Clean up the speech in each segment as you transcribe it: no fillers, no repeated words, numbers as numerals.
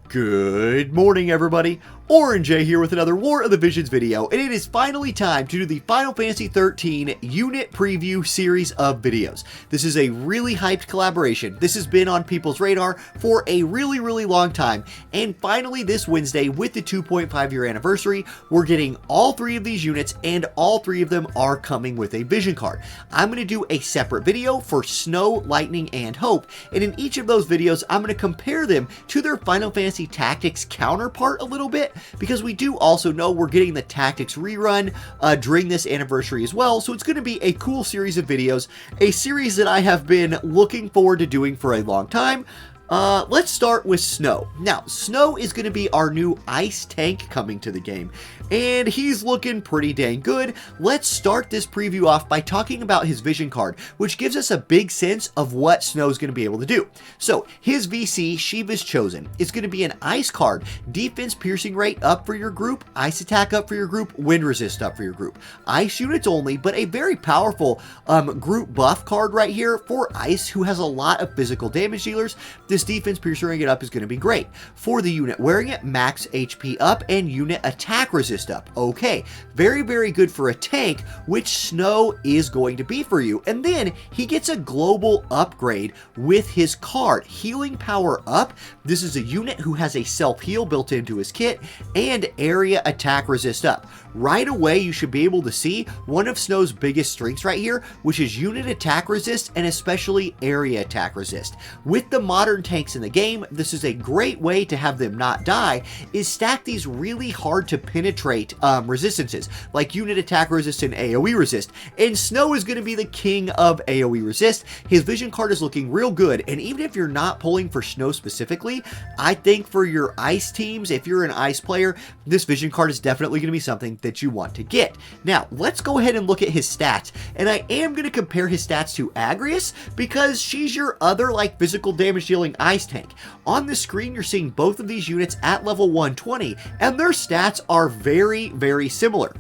Good morning, everybody. Orange here with another War of the Visions video, and it is finally time to do the Final Fantasy XIII unit preview series of videos. This is a really hyped collaboration. This has been on people's radar for a really long time, and finally this Wednesday, with the 2.5 year anniversary, we're getting all three of these units, and all three of them are coming with a vision card. I'm going to do a separate video for Snow, Lightning, and Hope, and in each of those videos, I'm going to compare them to their Final Fantasy Tactics counterpart a little bit, because we do also know we're getting the Tactics rerun during this anniversary as well, so it's going to be a cool series of videos, a series that I have been looking forward to doing for a long time. Let's start with Snow. Now, Snow is going to be our new ice tank coming to the game, and he's looking pretty dang good. Let's start this preview off by talking about his vision card, which gives us a big sense of what Snow's going to be able to do. So, his VC, Shiva's Chosen, is going to be an ice card. Defense piercing rate up for your group, ice attack up for your group, wind resist up for your group. Ice units only, but a very powerful group buff card right here for ice, who has a lot of physical damage dealers. This defense piercing it up is going to be great. For the unit wearing it, max HP up and unit attack resist up. Okay, very good for a tank, which Snow is going to be for you. And then he gets a global upgrade with his card, healing power up. This is a unit who has a self-heal built into his kit and area attack resist up. Right away, you should be able to see one of Snow's biggest strengths right here, which is unit attack resist and especially area attack resist. With the modern tanks in the game, this is a great way to have them not die, is stack these really hard to penetrate resistances, like unit attack resist and AoE resist, and Snow is going to be the king of AoE resist. His vision card is looking real good, and even if you're not pulling for Snow specifically, I think for your ice teams, if you're an ice player, this vision card is definitely going to be something that you want to get. Now, let's go ahead and look at his stats, and I am going to compare his stats to Agrias, because she's your other like physical damage dealing ice tank. On the screen, you're seeing both of these units at level 120, and their stats are very similar.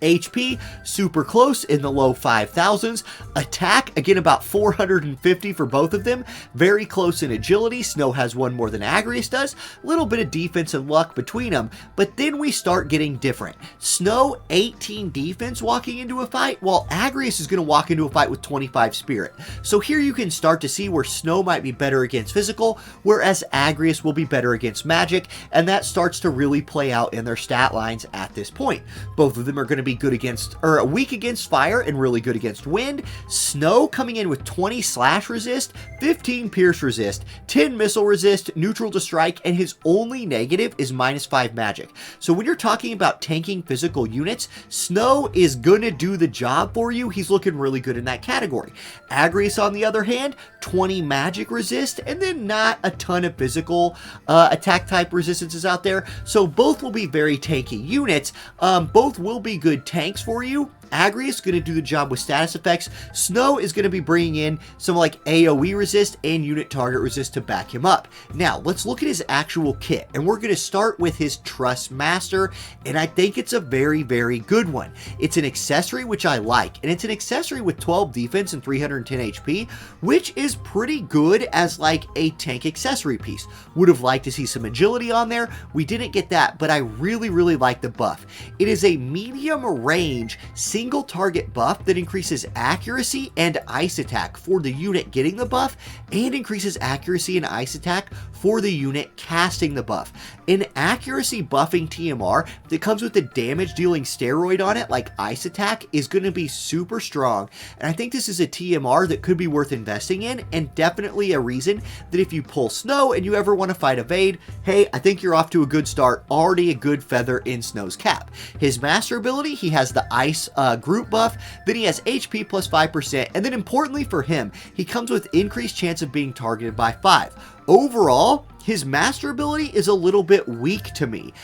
HP, super close in the low 5,000s. Attack, again, about 450 for both of them. Very close in agility. Snow has one more than Agrias does. A little bit of defense and luck between them, but then we start getting different. Snow, 18 defense walking into a fight, while Agrias is going to walk into a fight with 25 spirit. So here you can start to see where Snow might be better against physical, whereas Agrias will be better against magic, and that starts to really play out in their stat lines at this point. Both of them are going to be good against, or weak against fire and really good against wind. Snow coming in with 20 slash resist, 15 pierce resist, 10 missile resist, neutral to strike, and his only negative is -5 magic. So when you're talking about tanking physical units, Snow is gonna do the job for you. He's looking really good in that category. Agrias, on the other hand, 20 magic resist, and then not a ton of physical attack type resistances out there. So both will be very tanky units. Both will be good tanks for you. Agrias is going to do the job with status effects. Snow is going to be bringing in some like AoE resist and unit target resist to back him up. Now, let's look at his actual kit, and we're going to start with his Trust Master, and I think it's a very good one. It's an accessory which I like, and it's an accessory with 12 defense and 310 HP, which is pretty good as like a tank accessory piece. Would have liked to see some agility on there. We didn't get that, but I really like the buff. It is a medium range single target buff that increases accuracy and ice attack for the unit getting the buff, and increases accuracy and ice attack for the unit casting the buff. An accuracy buffing TMR that comes with the damage dealing steroid on it, like ice attack, is going to be super strong, and I think this is a TMR that could be worth investing in, and definitely a reason that if you pull Snow and you ever want to fight evade, hey, I think you're off to a good start. Already a good feather in Snow's cap. His master ability, he has the ice group buff, then he has HP plus 5%, and then importantly for him, he comes with increased chance of being targeted by 5. Overall, his master ability is a little bit weak to me.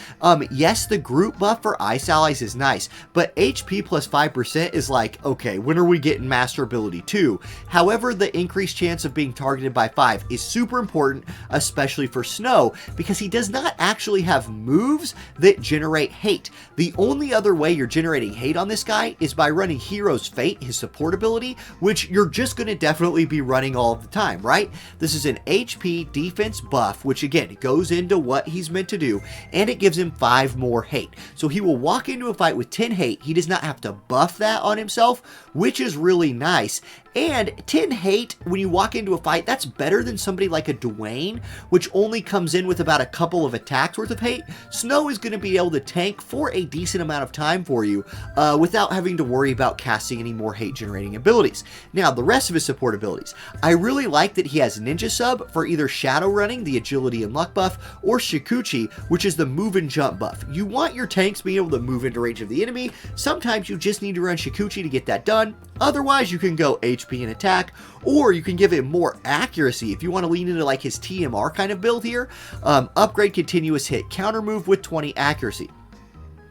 Yes, the group buff for ice allies is nice, but HP plus 5% is like, okay, when are we getting master ability 2? However, the increased chance of being targeted by 5 is super important, especially for Snow, because he does not actually have moves that generate hate. The only other way you're generating hate on this guy is by running Hero's Fate, his support ability, which you're just going to definitely be running all of the time, right? This is an HP defense buff which again goes into what he's meant to do, and it gives him 5 more hate. So he will walk into a fight with 10 hate. He does not have to buff that on himself, which is really nice. And 10 hate, when you walk into a fight, that's better than somebody like a Dwayne, which only comes in with about a couple of attacks worth of hate. Snow is going to be able to tank for a decent amount of time for you without having to worry about casting any more hate generating abilities. Now, the rest of his support abilities. I really like that he has Ninja Sub for either Shadow Running, the agility and luck buff, or Shikuchi, which is the move and jump buff. You want your tanks being able to move into range of the enemy. Sometimes you just need to run Shikuchi to get that done. Otherwise, you can go HP and attack, or you can give him more accuracy if you want to lean into like his TMR kind of build here. Upgrade continuous hit counter move with 20 accuracy.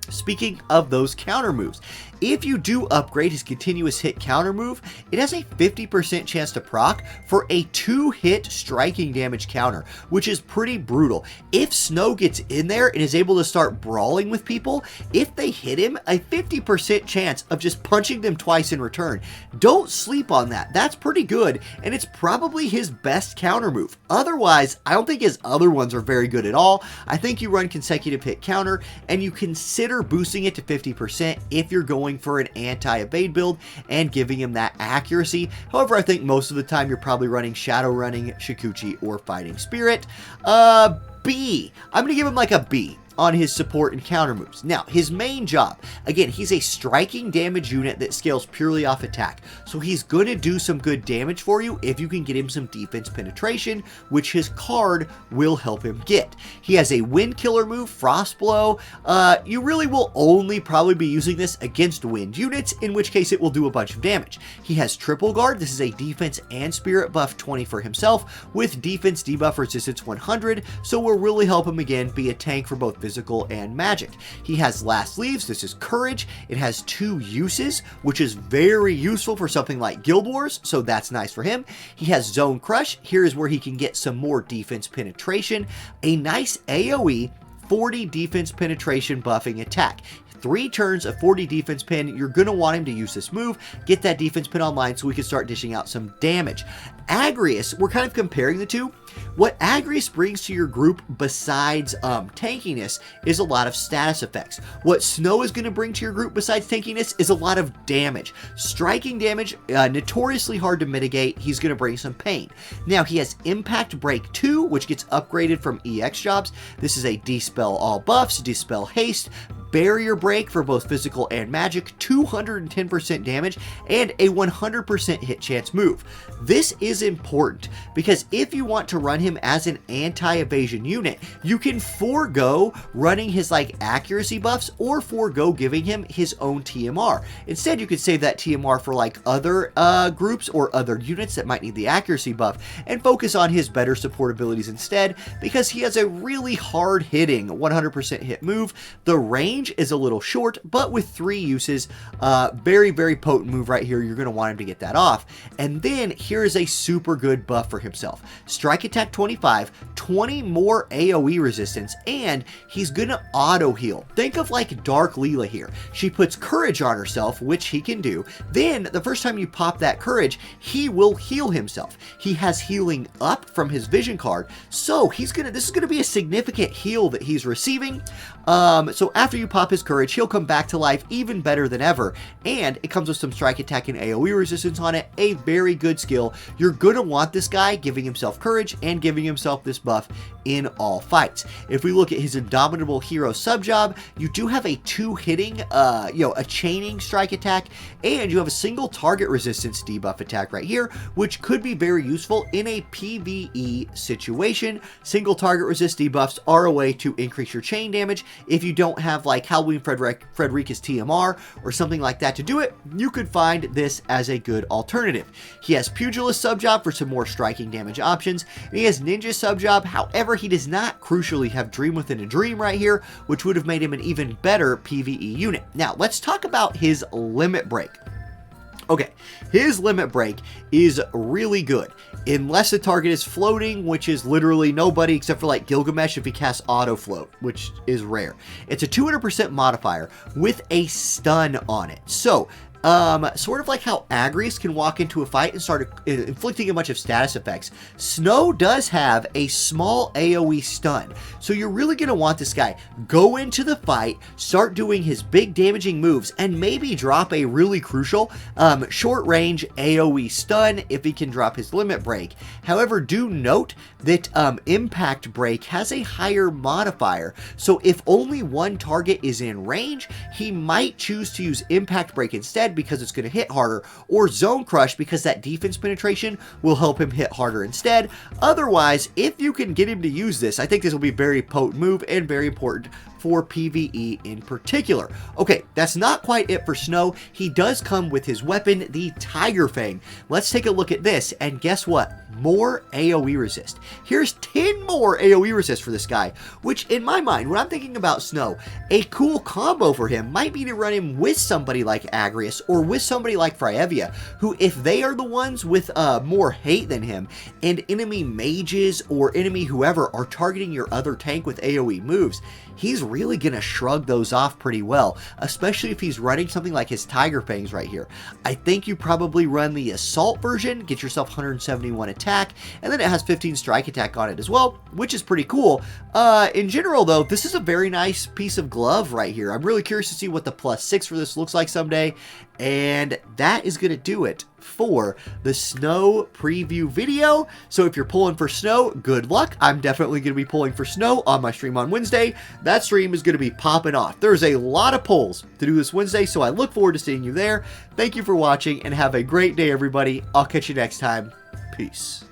Speaking of those counter moves, if you do upgrade his continuous hit counter move, it has a 50% chance to proc for a 2-hit striking damage counter, which is pretty brutal. If Snow gets in there and is able to start brawling with people, if they hit him, a 50% chance of just punching them twice in return. Don't sleep on that. That's pretty good, and it's probably his best counter move. Otherwise, I don't think his other ones are very good at all. I think you run consecutive hit counter, and you consider boosting it to 50% if you're going for an anti-evade build and giving him that accuracy. However, I think most of the time you're probably running Shadow Running, Shikuchi, or Fighting Spirit. B. I'm going to give him like a B on his support and counter moves. Now, his main job, again, he's a striking damage unit that scales purely off attack, so he's going to do some good damage for you if you can get him some defense penetration, which his card will help him get. He has a wind killer move, Frost Blow. You really will only probably be using this against wind units, in which case it will do a bunch of damage. He has Triple Guard. This is a defense and spirit buff 20 for himself, with defense debuff resistance 100, so will really help him again be a tank for both physical and magic. He has Last Leaves. This is courage. It has 2 uses, which is very useful for something like Guild Wars, so that's nice for him. He has Zone Crush. Here is where he can get some more defense penetration. A nice AoE 40 defense penetration buffing attack. 3 turns of 40 defense pin, you're going to want him to use this move, get that defense pin online so we can start dishing out some damage. Agrias, we're kind of comparing the two. What Agrias brings to your group besides tankiness is a lot of status effects. What Snow is going to bring to your group besides tankiness is a lot of damage. Striking damage, notoriously hard to mitigate. He's going to bring some pain. Now, he has Impact Break 2, which gets upgraded from EX jobs. This is a Dispel all buffs, Dispel haste, Barrier Break for both physical and magic, 210% damage, and a 100% hit chance move. This is important because if you want to run him as an anti-evasion unit, you can forego running his like accuracy buffs or forego giving him his own TMR. Instead, you could save that TMR for like other groups or other units that might need the accuracy buff and focus on his better support abilities instead, because he has a really hard hitting 100% hit move. The range is a little short, but with 3 uses, very, very potent move right here. You're going to want him to get that off. And then here is a super good buff for himself. Strike attack 25, 20 more AoE resistance, and he's going to auto heal. Think of like Dark Leela here. She puts courage on herself, which he can do. Then the first time you pop that courage, he will heal himself. He has healing up from his vision card, so this is going to be a significant heal that he's receiving. So after you pop his courage, he'll come back to life even better than ever, and it comes with some strike attack and AoE resistance on it. A very good skill. You're gonna want this guy giving himself courage and giving himself this buff in all fights. If we look at his Indomitable Hero sub-job, you do have a 2-hitting, a chaining strike attack, and you have a single target resistance debuff attack right here, which could be very useful in a PvE situation. Single target resist debuffs are a way to increase your chain damage. If you don't have like Halloween Frederica's TMR or something like that to do it, you could find this as a good alternative. He has Pugilist sub-job for some more striking damage options, and he has Ninja sub-job. However, he does not crucially have Dream Within a Dream right here, which would have made him an even better PvE unit. Now, let's talk about his Limit Break. Okay, his Limit Break is really good, unless the target is floating, which is literally nobody except for like Gilgamesh if he casts Auto Float, which is rare. It's a 200% modifier with a stun on it. So Sort of like how Agrias can walk into a fight and start inflicting a bunch of status effects, Snow does have a small AoE stun. So you're really going to want this guy go into the fight, start doing his big damaging moves, and maybe drop a really crucial short range AoE stun if he can drop his limit break. However, do note that impact break has a higher modifier. So if only one target is in range, he might choose to use impact break instead, because it's going to hit harder, or zone crush because that defense penetration will help him hit harder instead. Otherwise, if you can get him to use this, I think this will be a very potent move and very important for PvE in particular. Okay, that's not quite it for Snow. He does come with his weapon, the Tiger Fang. Let's take a look at this, and guess what? More AoE resist. Here's 10 more AoE resist for this guy, which in my mind, when I'm thinking about Snow, a cool combo for him might be to run him with somebody like Agrias or with somebody like Frievia, who, if they are the ones with more hate than him, and enemy mages or enemy whoever are targeting your other tank with AoE moves, he's really going to shrug those off pretty well, especially if he's running something like his Tiger Fangs right here. I think you probably run the Assault version, get yourself 171 attack, and then it has 15 strike attack on it as well, which is pretty cool. In general, though, this is a very nice piece of glove right here. I'm really curious to see what the +6 for this looks like someday, and that is going to do it for the Snow preview video. So if you're pulling for Snow, good luck. I'm definitely going to be pulling for Snow on my stream on Wednesday. That stream is going to be popping off. There's a lot of pulls to do this Wednesday, so I look forward to seeing you there. Thank you for watching, and have a great day, everybody. I'll catch you next time. Peace.